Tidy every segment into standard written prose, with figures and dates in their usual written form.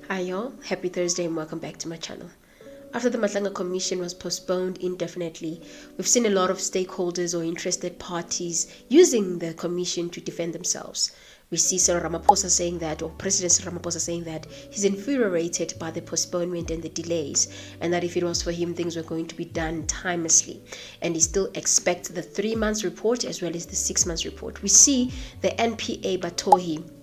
Hi y'all, happy Thursday and welcome back to my channel. After the Matlala Commission was postponed indefinitely, we've seen a lot of stakeholders or interested parties using the commission to defend themselves. We see Cyril Ramaphosa saying that, or President Cyril Ramaphosa saying that he's infuriated by the postponement and the delays, and that if it was for him, things were going to be done timelessly. And he still expects the 3 months report as well as the 6 months report. We see the NPA Batohi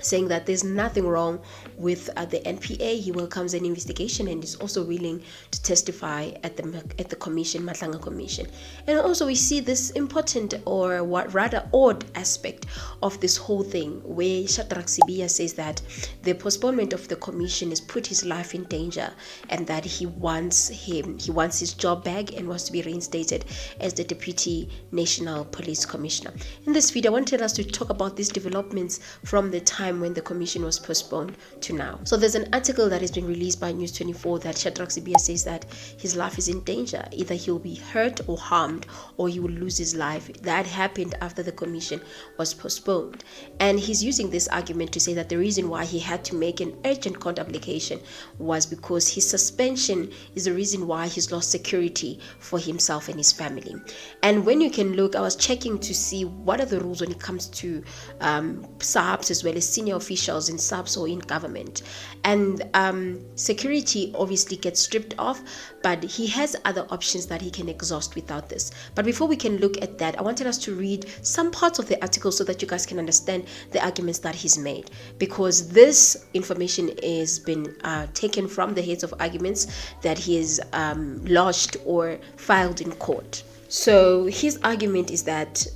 saying that there's nothing wrong with the NPA. He welcomes an investigation and is also willing to testify at the commission, Matlala Commission. And also we see this important or what rather odd aspect of this whole thing, where Sibiya says that the postponement of the commission has put his life in danger, and that he wants his job back and wants to be reinstated as the Deputy National Police Commissioner. In this video, I wanted us to talk about these developments from the time when the commission was postponed to now. So there's an article that has been released by News 24 that Sibiya says that his life is in danger. Either he'll be hurt or harmed, or he will lose his life. That happened after the commission was postponed. And he's using this argument to say that the reason why he had to make an urgent court application was because his suspension is the reason why he's lost security for himself and his family. And when you can look, I was checking to see what are the rules when it comes to SABs as well as senior officials in SABs or in government. And security obviously gets stripped off, but he has other options that he can exhaust without this. But before we can look at that, I wanted us to read some parts of the article so that you guys can understand the arguments that he's made, because this information has been taken from the heads of arguments that he has lodged or filed in court. So his argument is that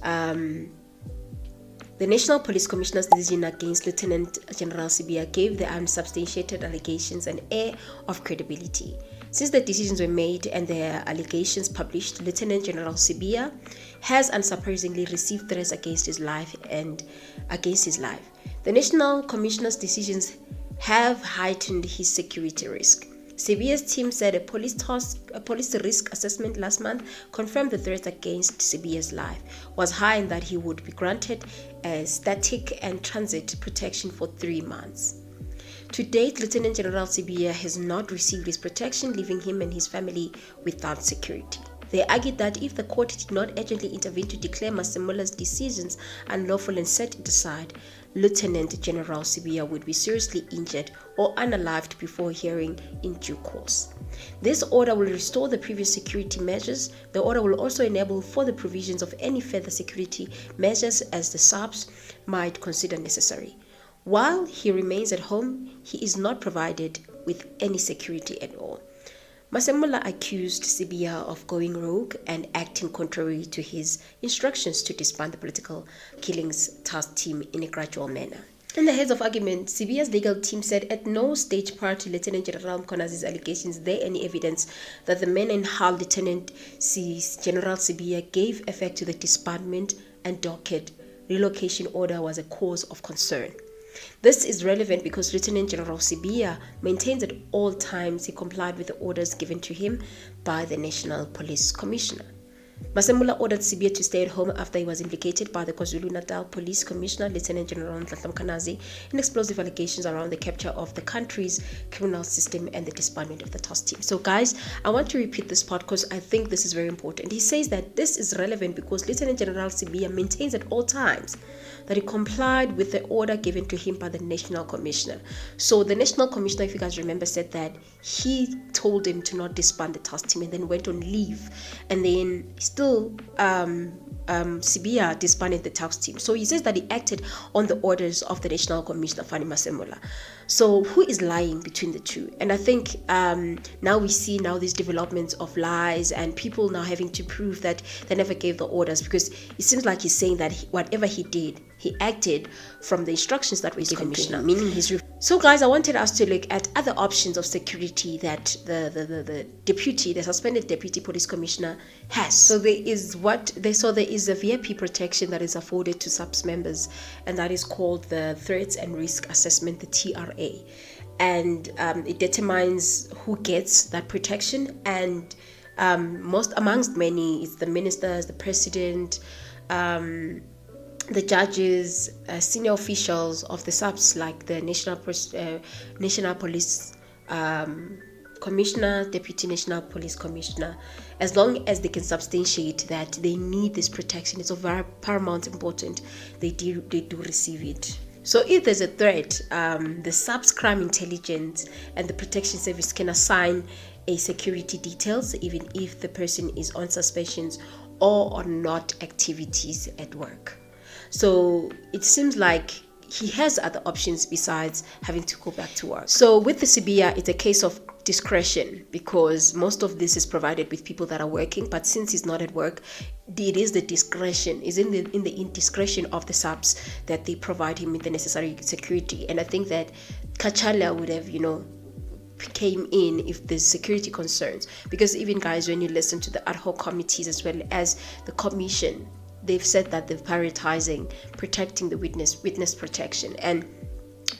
the National Police Commissioner's decision against Lieutenant General Sibiya gave the unsubstantiated allegations an air of credibility. Since the decisions were made and the allegations published, Lieutenant General Sibiya has unsurprisingly received threats against his life and against his life. The National Commissioner's decisions have heightened his security risk. Sibiya's team said a police risk assessment last month confirmed the threat against Sibiya's life was high and that he would be granted static and transit protection for 3 months. To date, Lieutenant General Sibiya has not received his protection, leaving him and his family without security. They argued that if the court did not urgently intervene to declare Masemola's decisions unlawful and set it aside, Lieutenant General Sibiya would be seriously injured or unalived before hearing in due course. This order will restore the previous security measures. The order will also enable for the provisions of any further security measures as the SABs might consider necessary. While he remains at home, he is not provided with any security at all. Masemola accused Sibiya of going rogue and acting contrary to his instructions to disband the political killings task team in a gradual manner. In the heads of argument, Sibiya's legal team said at no stage prior to Lieutenant General Mkonazi's allegations there any evidence that the men in Hull Lieutenant General Sibiya gave effect to the disbandment and docket relocation order was a cause of concern. This is relevant because Lieutenant General Sibiya maintains at all times he complied with the orders given to him by the National Police Commissioner. Masemola ordered Sibiya to stay at home after he was implicated by the KwaZulu-Natal Police Commissioner, Lieutenant General Mkonazi, in explosive allegations around the capture of the country's criminal system and the disbandment of the task team. So guys, I want to repeat this part because I think this is very important. He says that this is relevant because Lieutenant General Sibiya maintains at all times that he complied with the order given to him by the National Commissioner. So the National Commissioner, if you guys remember, said that he told him to not disband the task team and then went on leave, and then still Sibiya disbanded the task team. So he says that he acted on the orders of the National Commissioner, Fani Masemola. So who is lying between the two? And I think now we see these developments of lies and people now having to prove that they never gave the orders, because it seems like he's saying that whatever he did, he acted from the instructions that were given to him, meaning his. So guys, I wanted us to look at other options of security that the suspended deputy police commissioner has. So there is a VIP protection that is afforded to SAPS members, and that is called the Threats and Risk Assessment, the TRA. And it determines who gets that protection, and amongst many, it's the ministers, the president, the judges, senior officials of the subs like the National Police Commissioner, Deputy National Police Commissioner, as long as they can substantiate that they need this protection, it's of very paramount importance, they do receive it. So if there's a threat, the subs crime intelligence and the protection service can assign a security details even if the person is on suspensions or on not activities at work. So it seems like he has other options besides having to go back to work. So with the Sibiya, it's a case of discretion because most of this is provided with people that are working, but since he's not at work, it is the discretion, is in the indiscretion of the subs that they provide him with the necessary security. And I think that Kachala would have, came in if there's security concerns, because even guys, when you listen to the ad hoc committees as well as the commission, they've said that they're prioritizing protecting the witness protection. And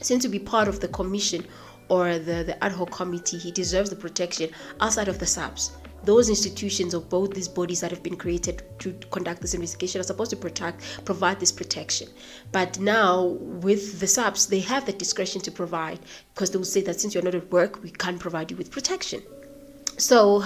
since to be part of the commission or the ad hoc committee, he deserves the protection outside of the subs. Those institutions or both these bodies that have been created to conduct this investigation are supposed to provide this protection. But now with the subs, they have the discretion to provide, because they will say that since you're not at work, we can't provide you with protection. So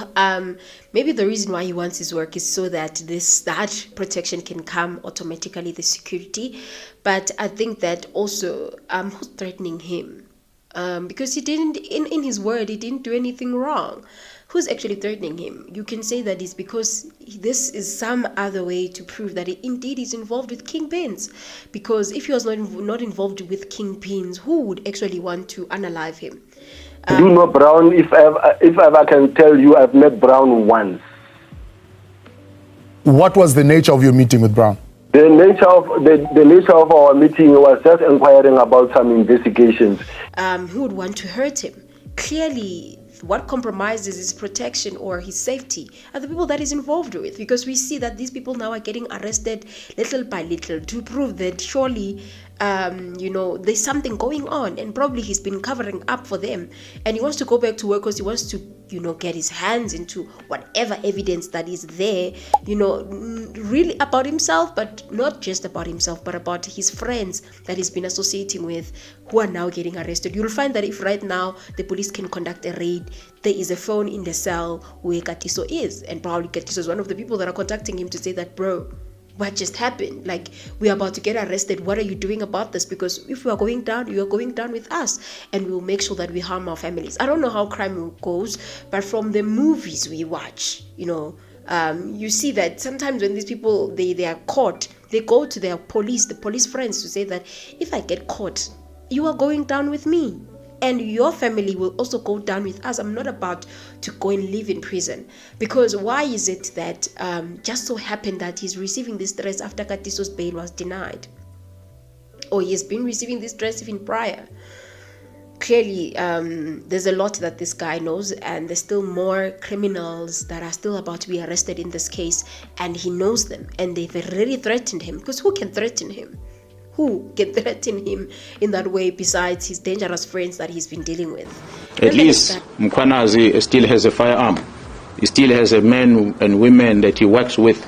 maybe the reason why he wants his work is so that that protection can come automatically, the security. But I think that also who's threatening him? Because he didn't, in his word, he didn't do anything wrong. Who's actually threatening him? You can say that it's because this is some other way to prove that he indeed is involved with kingpins. Because if he was not involved with kingpins, who would actually want to unalive him? Do you know Brown? If I can tell you, I've met Brown once. What was the nature of your meeting with Brown? The nature of our meeting was just inquiring about some investigations. Who would want to hurt him? Clearly, what compromises his protection or his safety are the people that he's involved with, because we see that these people now are getting arrested little by little to prove that surely there's something going on, and probably he's been covering up for them, and he wants to go back to work because he wants to get his hands into whatever evidence that is there, really about himself, but not just about himself, but about his friends that he's been associating with who are now getting arrested. You'll find that if right now the police can conduct a raid, there is a phone in the cell where KATISO is, and probably KATISO is one of the people that are contacting him to say that, bro, what just happened? Like, we're about to get arrested. What are you doing about this? Because if we are going down, you are going down with us, and we'll make sure that we harm our families. I don't know how crime goes, but from the movies we watch, you see that sometimes when these people, they are caught, they go to the police friends to say that if I get caught, you are going down with me. And your family will also go down with us. I'm not about to go and live in prison. Because why is it that just so happened that he's receiving this stress after KATISO's bail was denied? Or he has been receiving this stress even prior? Clearly, there's a lot that this guy knows, and there's still more criminals that are still about to be arrested in this case, and he knows them, and they've already threatened him. Because who can threaten him? Who can threaten him in that way besides his dangerous friends that he's been dealing with? At least Mkwanazi still has a firearm. He still has a men and women that he works with.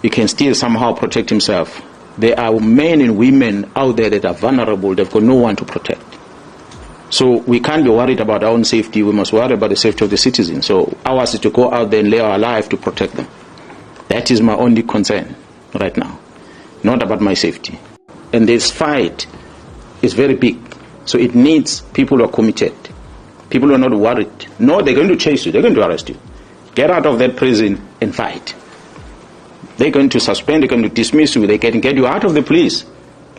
He can still somehow protect himself. There are men and women out there that are vulnerable. They've got no one to protect. So we can't be worried about our own safety. We must worry about the safety of the citizens. So ours is to go out there and lay our life to protect them. That is my only concern right now, not about my safety. And this fight is very big. So it needs people who are committed. People who are not worried. No, they're going to chase you. They're going to arrest you. Get out of that prison and fight. They're going to suspend. They're going to dismiss you. They can get you out of the police.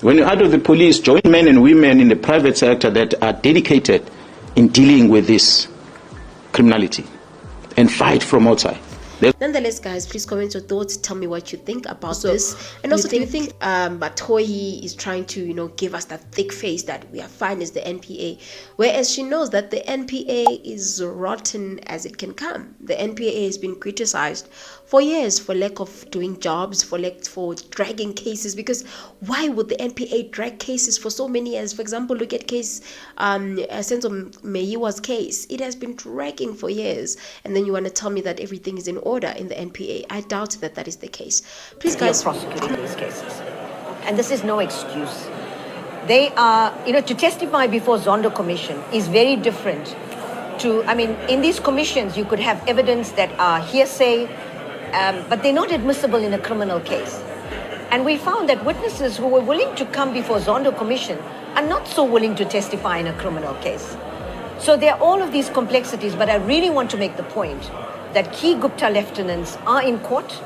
When you're out of the police, join men and women in the private sector that are dedicated in dealing with this criminality and fight from outside. Nonetheless, guys, please comment your thoughts. Tell me what you think about this. And also, do you think Batoyi is trying to, give us that thick face that we are fine as the NPA, whereas she knows that the NPA is rotten as it can come. The NPA has been criticized for years for lack of doing jobs, for dragging cases. Because why would the NPA drag cases for so many years? For example, look at case Senzo Meyiwa's case. It has been dragging for years, and then you want to tell me that everything is in order in the NPA. I doubt that is the case. Please, guys, prosecuting these cases. and this is no excuse. They are, to testify before Zondo Commission is very different to, in these commissions you could have evidence that are hearsay, but they're not admissible in a criminal case. And we found that witnesses who were willing to come before Zondo Commission are not so willing to testify in a criminal case. So there are all of these complexities, but I really want to make the point that key Gupta lieutenants are in court.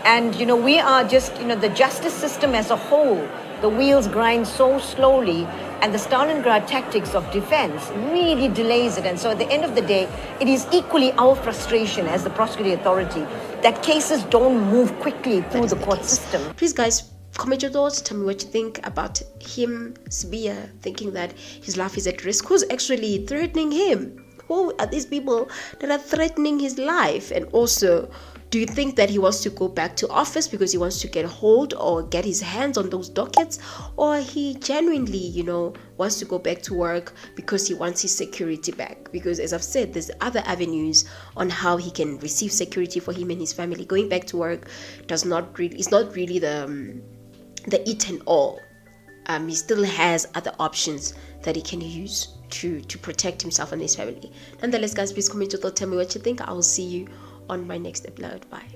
And, we are just, the justice system as a whole, the wheels grind so slowly, and the Stalingrad tactics of defense really delays it. And so at the end of the day, it is equally our frustration as the prosecuting authority that cases don't move quickly through the court system. Please, guys, comment your thoughts. Tell me what you think about him, Sibiya, thinking that his life is at risk. Who's actually threatening him? Who are these people that are threatening his life? And also, do you think that he wants to go back to office because he wants to get hold or get his hands on those dockets? Or he genuinely, wants to go back to work because he wants his security back? Because as I've said, there's other avenues on how he can receive security for him and his family. Going back to work is not really the it and all. He still has other options that he can use to protect himself and his family. Nonetheless, guys, please comment your thoughts. Tell me what you think. I will see you on my next upload. Bye.